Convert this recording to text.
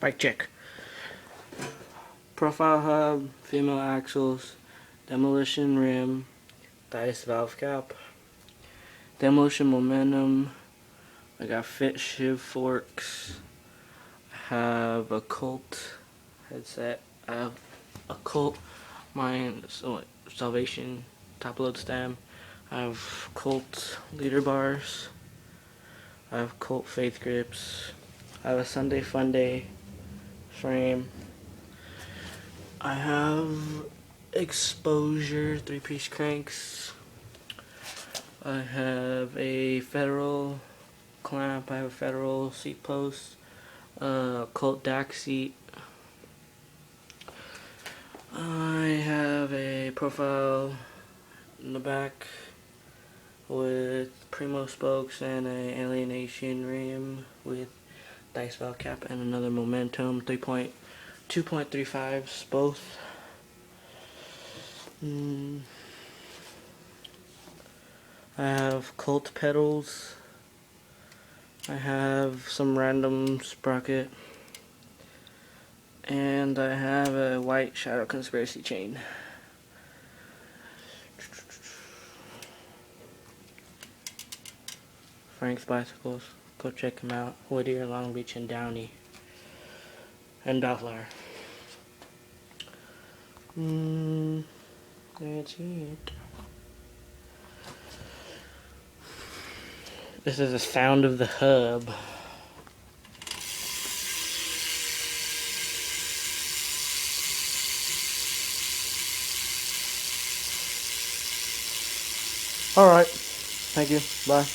Bike check. Profile hub, female axles, demolition rim, dice valve cap, demolition momentum. I got fit shiv forks. I have a Colt headset. I have a Colt Salvation top load stem. I have Colt leader bars. I have Colt faith grips. I have a Sunday Funday frame. I have exposure 3-piece cranks. I have a Federal clamp. I have a Federal seat post. Colt DAC seat. I have a profile in the back with Primo spokes and a alienation rim with dice valve cap and another momentum 2.35s both. I have Colt pedals. I have some random sprocket. And I have a white Shadow Conspiracy chain. Frank's Bicycles. Go check them out. Whittier, Long Beach, and Downey. And Bellflower. That's it. This is the sound of the hub. Alright. Thank you. Bye.